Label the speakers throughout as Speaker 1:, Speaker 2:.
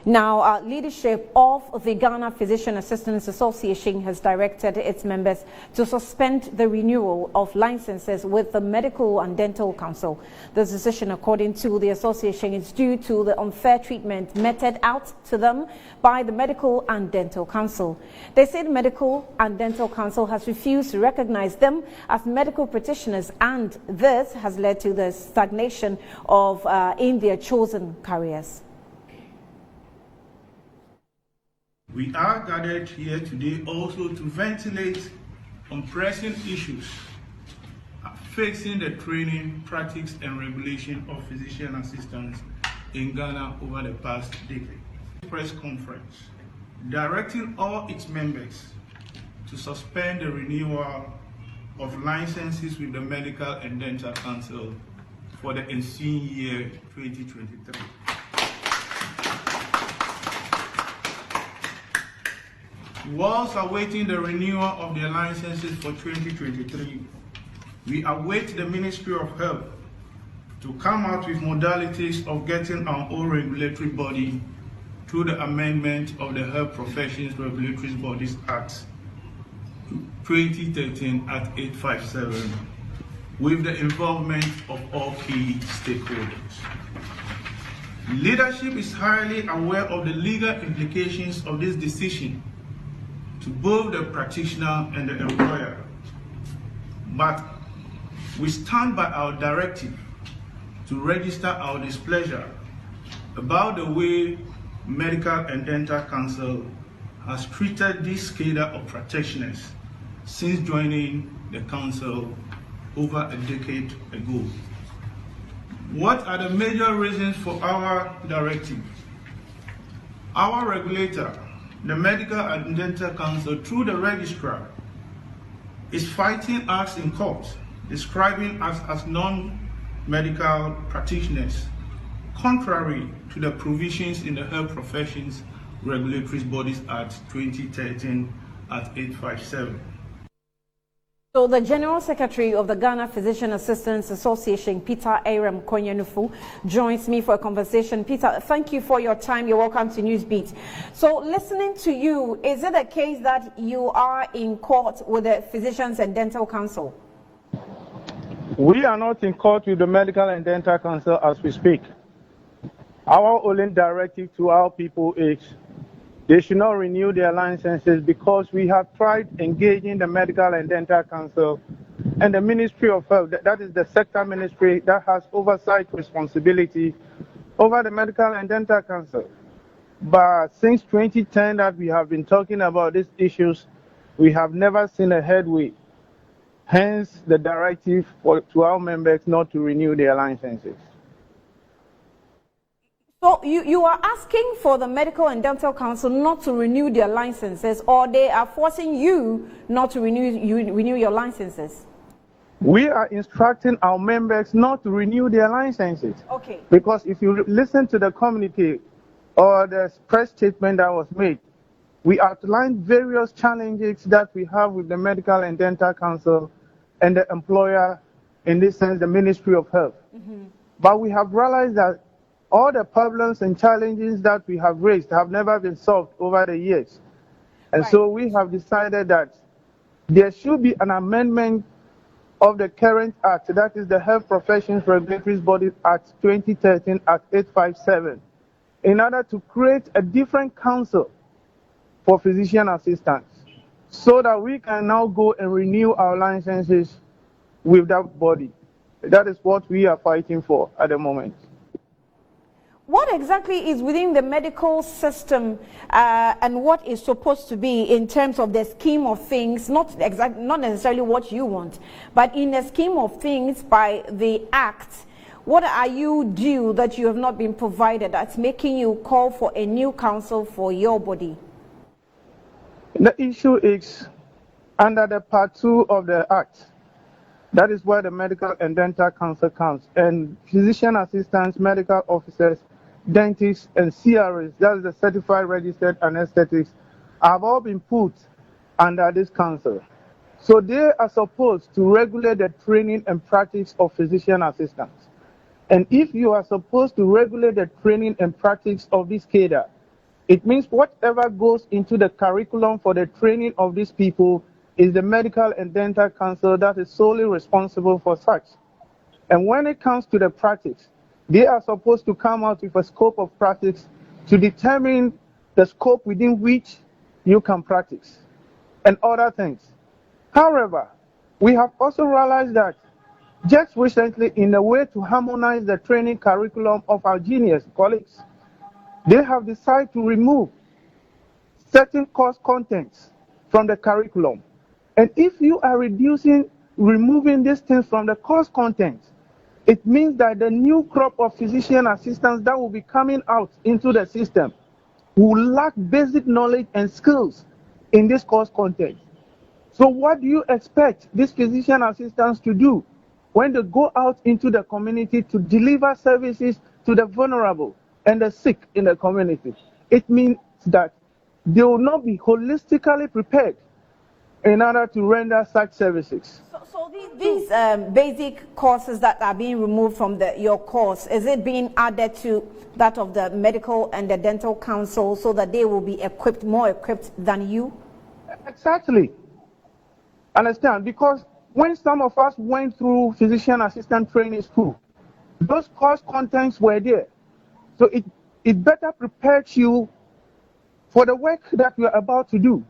Speaker 1: Now, leadership of the Ghana Physician Assistants Association has directed its members to suspend the renewal of licenses with the Medical and Dental Council. This decision, according to the association, is due to the unfair treatment meted out to them by the Medical and Dental Council. They say the Medical and Dental Council has refused to recognize them as medical practitioners, and this has led to the stagnation of in their chosen careers.
Speaker 2: We are gathered here today also to ventilate on pressing issues facing the training, practice, and regulation of physician assistants in Ghana over the past decade. Press conference directing all its members to suspend the renewal of licenses with the Medical and Dental Council for the ensuing year 2023. Whilst awaiting the renewal of their licenses for 2023, we await the Ministry of Health to come out with modalities of getting our own regulatory body through the amendment of the Health Professions Regulatory Bodies Act 2013 at 857, with the involvement of all key stakeholders. Leadership is highly aware of the legal implications of this decision to both the practitioner and the employer, but we stand by our directive to register our displeasure about the way Medical and Dental Council has treated this cadre of practitioners since joining the council over a decade ago. What are the major reasons for our directive? Our regulator, the Medical and Dental Council, through the registrar, is fighting us in court, describing us as non-medical practitioners, contrary to the provisions in the Health Professions Regulatory Bodies Act 2013 at 857.
Speaker 1: So the General Secretary of the Ghana Physician Assistants Association, Peter Aram Konyanufu, joins me for a conversation. Peter, thank you for your time. You're welcome to Newsbeat. So listening to you, is it a case that you are in court with the Physicians and Dental Council?
Speaker 3: We are not in court with the Medical and Dental Council as we speak. Our only directive to our people is they should not renew their licenses because we have tried engaging the Medical and Dental Council and the Ministry of Health, that is the sector ministry that has oversight responsibility over the Medical and Dental Council. But since 2010 that we have been talking about these issues, we have never seen a headway. Hence the directive to our members not to renew their licenses.
Speaker 1: So you are asking for the Medical and Dental Council not to renew their licenses, or they are forcing you not to renew your licenses?
Speaker 3: We are instructing our members not to renew their licenses.
Speaker 1: Okay.
Speaker 3: Because if you listen to the communique or the press statement that was made, we outlined various challenges that we have with the Medical and Dental Council and the employer, in this sense, the Ministry of Health. Mm-hmm. But we have realized that all the problems and challenges that we have raised have never been solved over the years. And right. So we have decided that there should be an amendment of the current act, that is the Health Professions Regulatory Bodies Act 2013 at 857, in order to create a different council for physician assistants, so that we can now go and renew our licenses with that body. That is what we are fighting for at the moment.
Speaker 1: What exactly is within the medical system and what is supposed to be in terms of the scheme of things, not necessarily what you want, but in the scheme of things by the Act, what are you due that you have not been provided that's making you call for a new council for your body?
Speaker 3: The issue is under the Part 2 of the Act. That is where the Medical and Dental Council comes, and physician assistants, medical officers, dentists, and CRAs, that is the certified registered anesthetists, have all been put under this council. So they are supposed to regulate the training and practice of physician assistants. And if you are supposed to regulate the training and practice of this cadre, It means whatever goes into the curriculum for the training of these people is the Medical and Dental Council that is solely responsible for such. And when it comes to the practice, they are supposed to come out with a scope of practice to determine the scope within which you can practice and other things. However, we have also realized that just recently, in a way to harmonize the training curriculum of our juniors colleagues, they have decided to remove certain course contents from the curriculum. And if you are removing these things from the course content, it means that the new crop of physician assistants that will be coming out into the system will lack basic knowledge and skills in this course content. So what do you expect these physician assistants to do when they go out into the community to deliver services to the vulnerable and the sick in the community? It means that they will not be holistically prepared in order to render such services.
Speaker 1: So these basic courses that are being removed from your course, is it being added to that of the Medical and the Dental Council so that they will be more equipped than you?
Speaker 3: Exactly. Understand? Because when some of us went through physician assistant training school, those course contents were there. So it better prepares you for the work that you are about to do.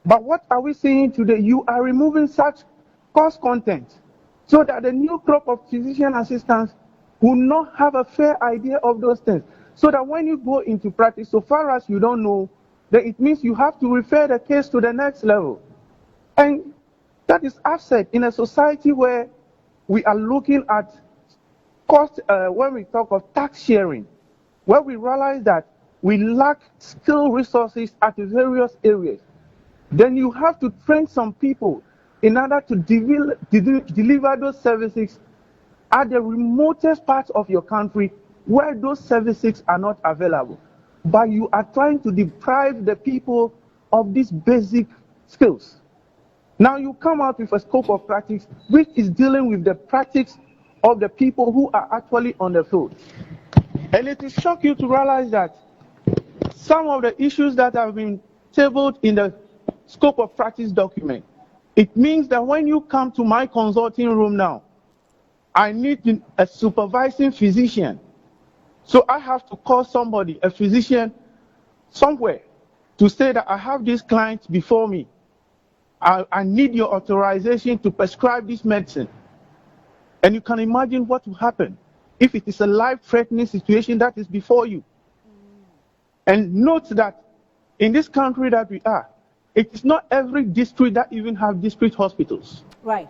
Speaker 3: But what are we saying today? You are removing such course content so that the new crop of physician assistants will not have a fair idea of those things. So that when you go into practice, so far as you don't know, then it means you have to refer the case to the next level. And that is absurd in a society where we are looking at cost, when we talk of tax sharing, where we realize that we lack skilled resources at various areas. Then you have to train some people in order to deliver those services at the remotest parts of your country where those services are not available. But you are trying to deprive the people of these basic skills. Now you come out with a scope of practice which is dealing with the practice of the people who are actually on the field. And it will shock you to realize that some of the issues that have been tabled in the scope of practice document, it means that when you come to my consulting room now, I need a supervising physician. So I have to call somebody, a physician, somewhere, to say that I have this client before me. I need your authorization to prescribe this medicine. And you can imagine what will happen if it is a life-threatening situation that is before you. And note that in this country that we are, it is not every district that even have district hospitals.
Speaker 1: Right.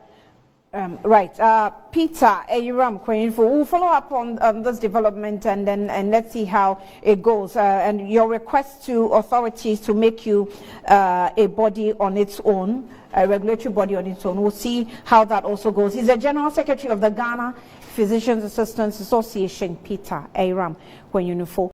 Speaker 1: Peter Ayiram Kweinfo, we'll follow up on this development and let's see how it goes. And your request to authorities to make you a body on its own, a regulatory body on its own. We'll see how that also goes. He's the General Secretary of the Ghana Physicians Assistants Association, Peter Ayiram Kweinfo.